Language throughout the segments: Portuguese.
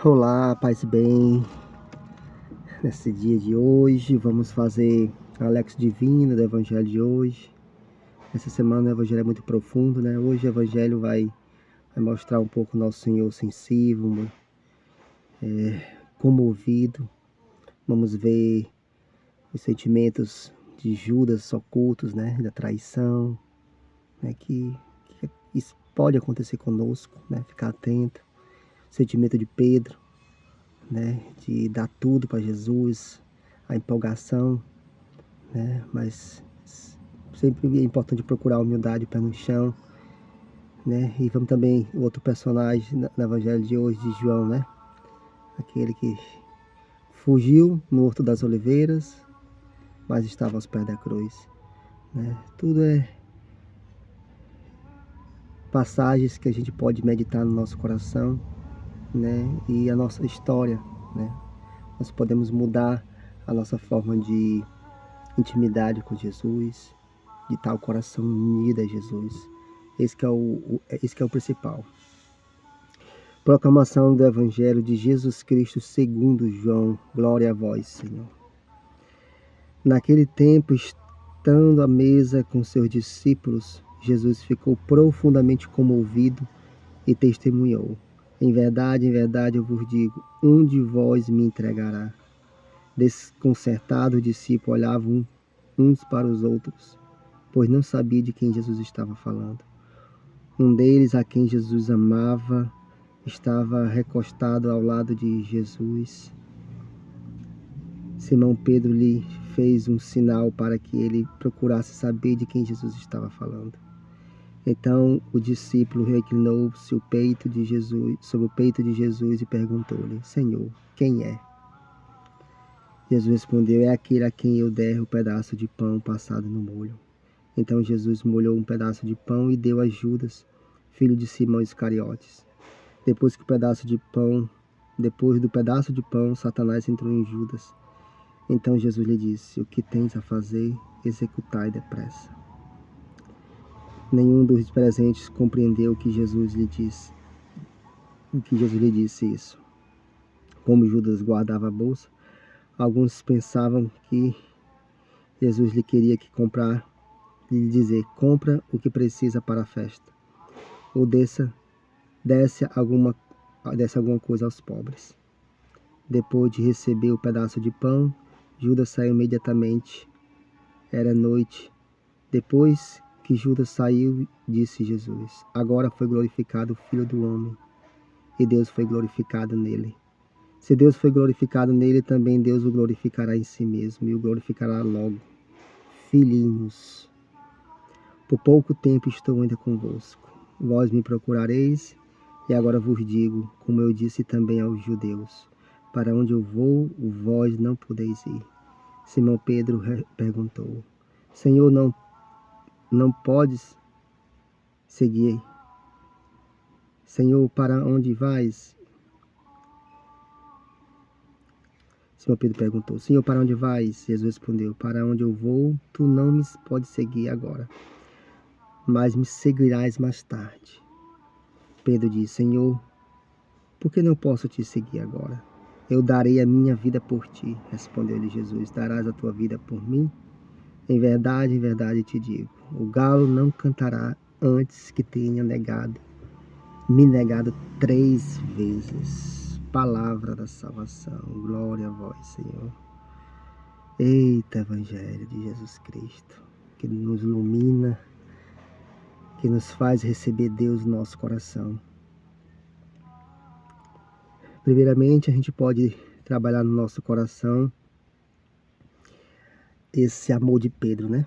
Olá, paz e bem. Nesse dia de hoje vamos fazer a Lexio Divina do Evangelho de hoje. Essa semana o Evangelho é muito profundo, né? Hoje o Evangelho vai mostrar um pouco o nosso Senhor sensível, comovido. Vamos ver os sentimentos de Judas ocultos, né? Da traição, né? Que isso pode acontecer conosco, né? Ficar atento. O sentimento de Pedro, né, de dar tudo para Jesus, a empolgação, né, mas sempre é importante procurar a humildade, pé no chão, né, e vamos também, o outro personagem no Evangelho de hoje, de João, né, aquele que fugiu no Horto das Oliveiras, mas estava aos pés da cruz, né, tudo é passagens que a gente pode meditar no nosso coração, né, e a nossa história, né, nós podemos mudar a nossa forma de intimidade com Jesus, de estar o coração unido a Jesus. Esse que é o principal. Proclamação do Evangelho de Jesus Cristo segundo João. Glória a vós, Senhor. Naquele tempo, estando à mesa com seus discípulos, Jesus ficou profundamente comovido e testemunhou: em verdade, eu vos digo, um de vós me entregará. Desconcertados, os discípulos olhavam uns para os outros, pois não sabia de quem Jesus estava falando. Um deles, a quem Jesus amava, estava recostado ao lado de Jesus. Simão Pedro lhe fez um sinal para que ele procurasse saber de quem Jesus estava falando. Então o discípulo reclinou-se sobre o peito de Jesus e perguntou-lhe: Senhor, quem é? Jesus respondeu: é aquele a quem eu der o pedaço de pão passado no molho. Então Jesus molhou um pedaço de pão e deu a Judas, filho de Simão Iscariotes. Depois do pedaço de pão, Satanás entrou em Judas. Então Jesus lhe disse: o que tens a fazer, executai depressa. Nenhum dos presentes compreendeu o que Jesus lhe disse isso. Como Judas guardava a bolsa, alguns pensavam que Jesus lhe queria lhe dizer: compra o que precisa para a festa, ou desse alguma coisa aos pobres. Depois de receber o pedaço de pão, Judas saiu imediatamente. Era noite. Depois que Judas saiu, disse Jesus: agora foi glorificado o Filho do Homem, e Deus foi glorificado nele. Se Deus foi glorificado nele, também Deus o glorificará em si mesmo, e o glorificará logo. Filhinhos, por pouco tempo estou ainda convosco. Vós me procurareis, e agora vos digo, como eu disse também aos judeus: para onde eu vou, vós não podeis ir. Simão Pedro perguntou: Senhor, não podes seguir? Senhor, para onde vais? Simão Pedro perguntou: Senhor, para onde vais? Jesus respondeu: para onde eu vou, tu não me podes seguir agora, mas me seguirás mais tarde. Pedro disse: Senhor, por que não posso te seguir agora? Eu darei a minha vida por ti. Respondeu-lhe Jesus: darás a tua vida por mim? Em verdade te digo, o galo não cantará antes que tenha me negado 3 vezes. Palavra da salvação. Glória a vós, Senhor. Eita, Evangelho de Jesus Cristo, que nos ilumina, que nos faz receber Deus no nosso coração. Primeiramente, a gente pode trabalhar no nosso coração esse amor de Pedro, né?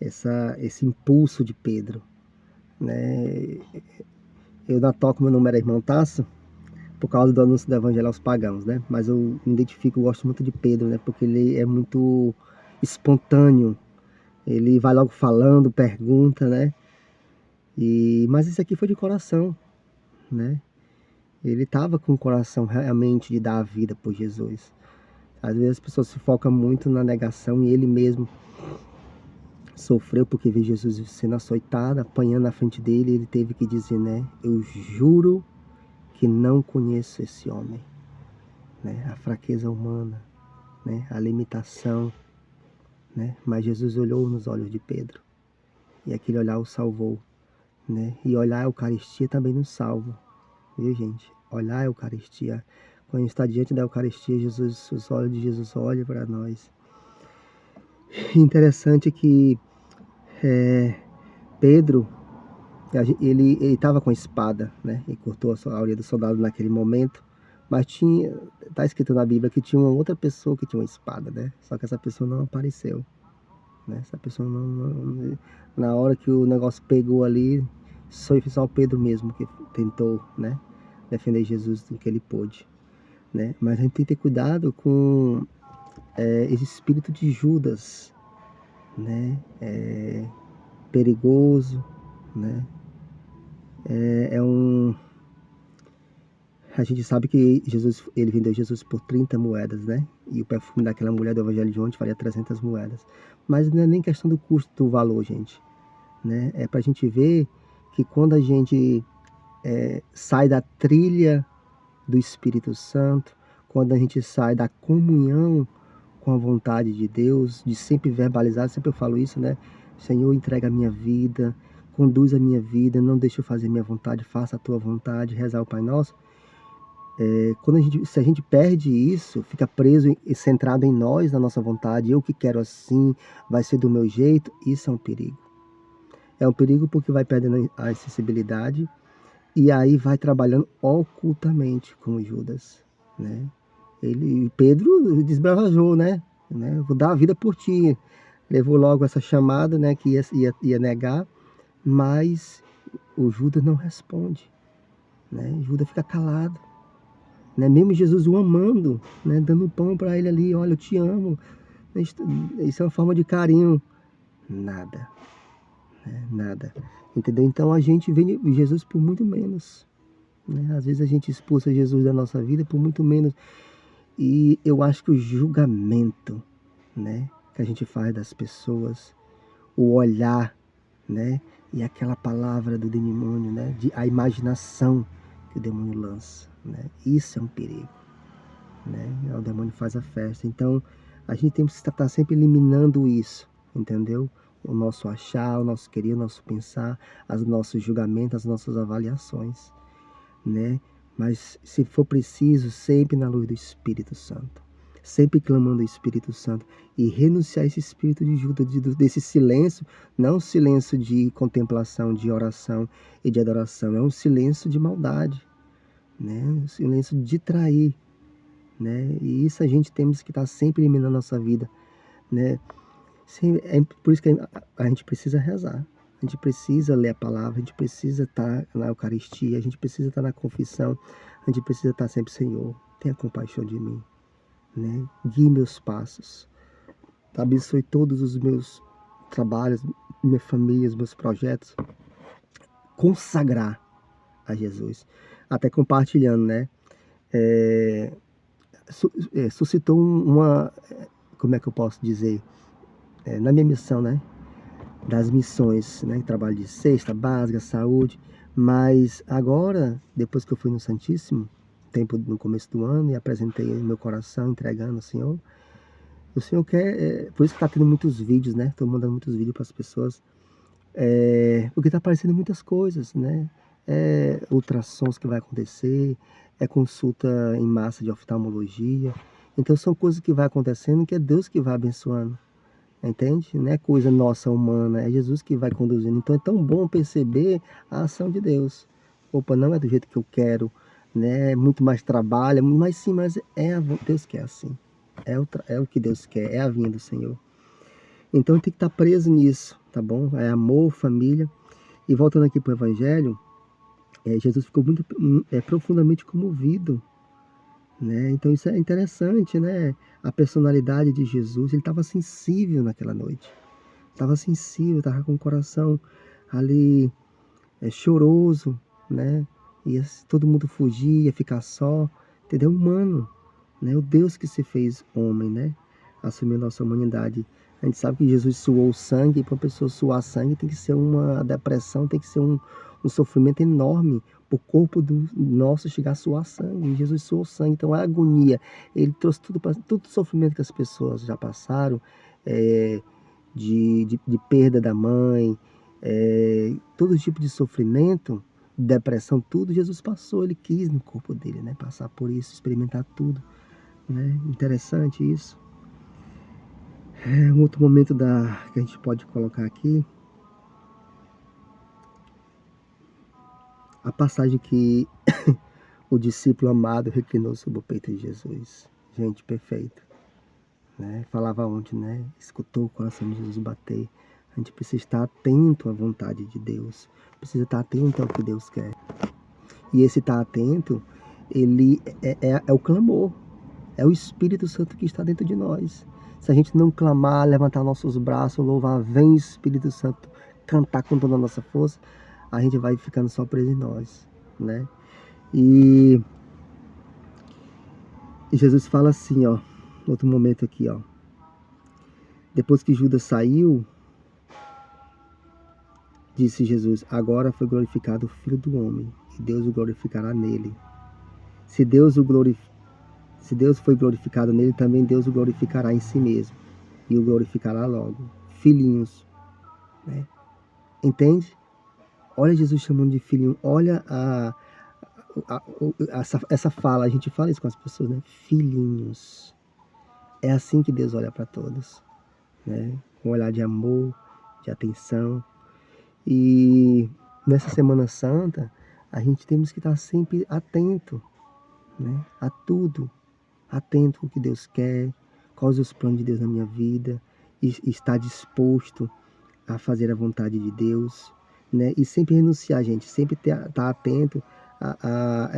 Esse impulso de Pedro, né? Eu não toco, meu nome era Irmão Tasso, por causa do anúncio do Evangelho aos pagãos, né? Mas eu me identifico, gosto muito de Pedro, né? Porque ele é muito espontâneo, ele vai logo falando, pergunta, né? Mas isso aqui foi de coração, né? Ele estava com o coração realmente de dar a vida por Jesus. Às vezes as pessoas se focam muito na negação e ele mesmo sofreu porque viu Jesus sendo açoitado, apanhando na frente dele. Ele teve que dizer, né? Eu juro que não conheço esse homem, né? A fraqueza humana, né? A limitação, né? Mas Jesus olhou nos olhos de Pedro e aquele olhar o salvou, né? E olhar a Eucaristia também nos salva, viu, gente? Olhar a Eucaristia. Quando a gente está diante da Eucaristia, Jesus, os olhos de Jesus olham para nós. Interessante que Pedro, ele estava com a espada, né? E cortou a orelha do soldado naquele momento. Mas está escrito na Bíblia que tinha uma outra pessoa que tinha uma espada, né? Só que essa pessoa não apareceu, né? Essa pessoa na hora que o negócio pegou ali, foi só o Pedro mesmo que tentou, né? Defender Jesus do que ele pôde, né? Mas a gente tem que ter cuidado com esse espírito de Judas, né? Perigoso, né? A gente sabe que ele vendeu Jesus por 30 moedas, né? E o perfume daquela mulher do Evangelho de ontem valia 300 moedas. Mas não é nem questão do custo, do valor, gente, né? É pra gente ver que quando a gente sai da trilha do Espírito Santo, quando a gente sai da comunhão com a vontade de Deus, de sempre verbalizar, sempre eu falo isso, né? Senhor, entrega a minha vida, conduz a minha vida, não deixe eu fazer minha vontade, faça a tua vontade, rezar o Pai Nosso. Se a gente perde isso, fica preso e centrado em nós, na nossa vontade, eu que quero assim, vai ser do meu jeito, isso é um perigo. É um perigo porque vai perdendo a sensibilidade e aí vai trabalhando ocultamente, como Judas, né? Pedro desbravajou, né? Vou dar a vida por ti. Levou logo essa chamada, né? Que ia negar, mas o Judas não responde, né? Judas fica calado, né? Mesmo Jesus o amando, né? Dando pão para ele ali, olha, eu te amo. Isso é uma forma de carinho. Nada, né? Nada. Entendeu? Então a gente vê Jesus por muito menos, né? Às vezes a gente expulsa Jesus da nossa vida por muito menos. E eu acho que o julgamento, né, que a gente faz das pessoas, o olhar, né, e aquela palavra do demônio, né, a imaginação que o demônio lança, né, isso é um perigo, né, o demônio faz a festa. Então a gente tem que estar sempre eliminando isso, entendeu? O nosso achar, o nosso querer, o nosso pensar, os nossos julgamentos, as nossas avaliações, né? Mas se for preciso, sempre na luz do Espírito Santo, sempre clamando o Espírito Santo e renunciar a esse espírito de Judas, desse silêncio, não um silêncio de contemplação, de oração e de adoração, é um silêncio de maldade, né? Um silêncio de trair, né? E isso a gente temos que estar sempre eliminando na nossa vida, né? É por isso que a gente precisa rezar. A gente precisa ler a palavra, a gente precisa estar na Eucaristia, a gente precisa estar na confissão, a gente precisa estar sempre, Senhor, tenha compaixão de mim, né? Guie meus passos, abençoe todos os meus trabalhos, minha família, os meus projetos, consagrar a Jesus. Até compartilhando, né? Suscitou como é que eu posso dizer? Na minha missão, né? Das missões, né? Trabalho de cesta básica, saúde, mas agora, depois que eu fui no Santíssimo, no começo do ano, e apresentei meu coração, entregando ao Senhor, o Senhor quer, por isso que está tendo muitos vídeos, né? Estou mandando muitos vídeos para as pessoas, porque está aparecendo muitas coisas, né? Ultrassons que vai acontecer, consulta em massa de oftalmologia, então são coisas que vai acontecendo que é Deus que vai abençoando. Entende? Não é coisa nossa humana, é Jesus que vai conduzindo. Então é tão bom perceber a ação de Deus. Opa, não é do jeito que eu quero, né? É muito mais trabalho, mas sim, mas Deus quer assim. É o que Deus quer, é a vinha do Senhor. Então tem que estar preso nisso, tá bom? É amor, família. E voltando aqui para o Evangelho, Jesus ficou muito profundamente comovido, né? Então isso é interessante, né? A personalidade de Jesus, ele estava sensível naquela noite. Estava sensível, estava com o coração ali choroso, né? E todo mundo fugia, ficar só, entendeu? Humano, né? O Deus que se fez homem, né? Assumiu nossa humanidade. A gente sabe que Jesus suou sangue, e para uma pessoa suar sangue tem que ser uma depressão, tem que ser um sofrimento enorme, o corpo do nosso chegar a suar sangue. E Jesus suou sangue, então a agonia, ele trouxe todo o sofrimento que as pessoas já passaram, de perda da mãe, todo tipo de sofrimento, depressão, tudo Jesus passou, ele quis no corpo dele, né? Passar por isso, experimentar tudo, né? Interessante isso. Um outro momento que a gente pode colocar aqui, a passagem que o discípulo amado reclinou sobre o peito de Jesus. Gente, perfeito, né? Falava ontem, né? Escutou o coração de Jesus bater. A gente precisa estar atento à vontade de Deus, precisa estar atento ao que Deus quer. E esse estar atento, ele é o clamor, é o Espírito Santo que está dentro de nós. Se a gente não clamar, levantar nossos braços, louvar, vem Espírito Santo, cantar com toda a nossa força, a gente vai ficando só preso em nós, né? E Jesus fala assim, ó, outro momento aqui, ó. Depois que Judas saiu, disse Jesus: agora foi glorificado o Filho do Homem, e Deus o glorificará nele. Se Deus foi glorificado nele, também Deus o glorificará em si mesmo, e o glorificará logo. Filhinhos, né? Entende? Olha Jesus chamando de filhinho, olha essa fala, a gente fala isso com as pessoas, né? Filhinhos. É assim que Deus olha para todos, né? Com um olhar de amor, de atenção. E nessa Semana Santa, a gente temos que estar sempre atento, né? A tudo. Atento ao que Deus quer, quais os planos de Deus na minha vida, e estar disposto a fazer a vontade de Deus, né? E sempre renunciar, gente, sempre estar atento a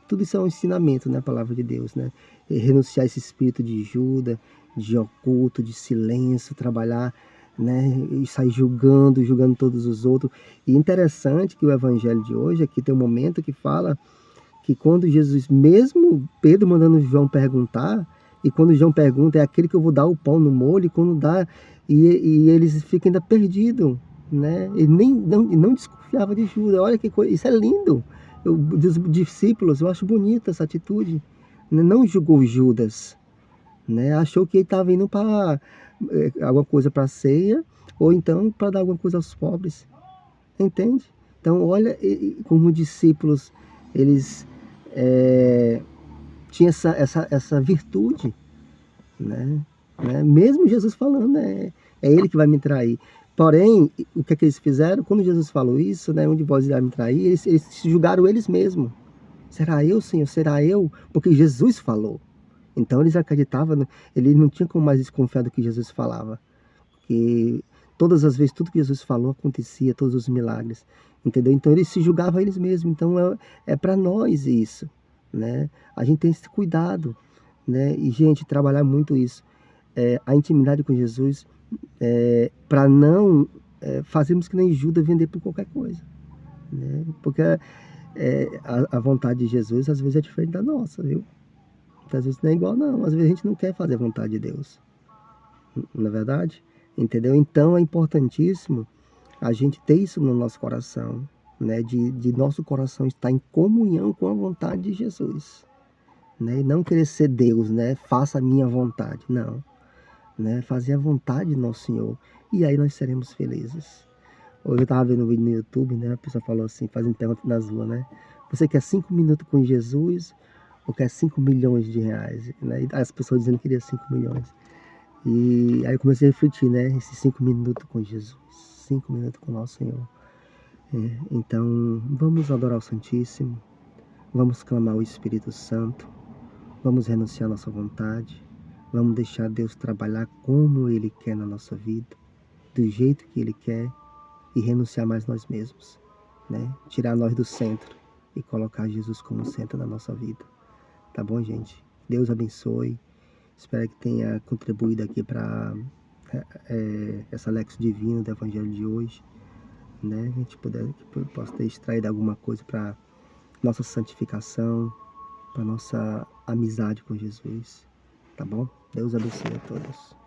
tudo isso é um ensinamento, né? A palavra de Deus, né? E renunciar esse espírito de Judas, de oculto, de silêncio, trabalhar, né? E sair julgando todos os outros. E interessante que o evangelho de hoje, aqui tem um momento que fala que quando Jesus, mesmo Pedro mandando João perguntar, e quando João pergunta, é aquele que eu vou dar o pão no molho, e quando dá, e eles ficam ainda perdidos, né? Ele não desconfiava de Judas. Olha que coisa, isso é lindo. Dos discípulos, eu acho bonita essa atitude, né? Não julgou Judas, né? Achou que ele estava indo para alguma coisa para a ceia, ou então para dar alguma coisa aos pobres, entende? Então olha como os discípulos, eles tinham essa virtude, né? Mesmo Jesus falando, né? É ele que vai me trair. Porém, o que é que eles fizeram? Quando Jesus falou isso, né? Um de vós irá me trair, eles se julgaram eles mesmos. Será eu, Senhor? Será eu? Porque Jesus falou. Então eles acreditavam, ele não tinha como mais desconfiar do que Jesus falava. Porque todas as vezes, tudo que Jesus falou acontecia, todos os milagres. Entendeu? Então eles se julgavam eles mesmos. Então é para nós isso, né? A gente tem esse cuidado, né? E, gente, trabalhar muito isso. A intimidade com Jesus, para não fazermos que nem Judas, vender por qualquer coisa, né? Porque a vontade de Jesus às vezes é diferente da nossa, viu? Às vezes não é igual, não. Às vezes a gente não quer fazer a vontade de Deus, não é verdade? Entendeu? Então é importantíssimo a gente ter isso no nosso coração, né? De nosso coração estar em comunhão com a vontade de Jesus, né? E não querer ser Deus, né? Faça a minha vontade, não, né? Fazer a vontade do nosso Senhor, e aí nós seremos felizes. Hoje eu estava vendo um vídeo no YouTube, né? A pessoa falou assim, fazendo pergunta nas ruas, né? Você quer 5 minutos com Jesus ou quer 5 milhões de reais? Né? E as pessoas dizendo que queria 5 milhões. E aí eu comecei a refletir, né? Esses 5 minutos com Jesus, 5 minutos com o nosso Senhor. Então, vamos adorar o Santíssimo, vamos clamar o Espírito Santo, vamos renunciar à nossa vontade, vamos deixar Deus trabalhar como Ele quer na nossa vida, do jeito que Ele quer, e renunciar mais nós mesmos, né? Tirar nós do centro e colocar Jesus como centro da nossa vida. Tá bom, gente? Deus abençoe. Espero que tenha contribuído aqui para essa Lexo Divino do Evangelho de hoje, né? A gente possa ter extraído alguma coisa para nossa santificação, para nossa amizade com Jesus, tá bom? Deus abençoe a todos.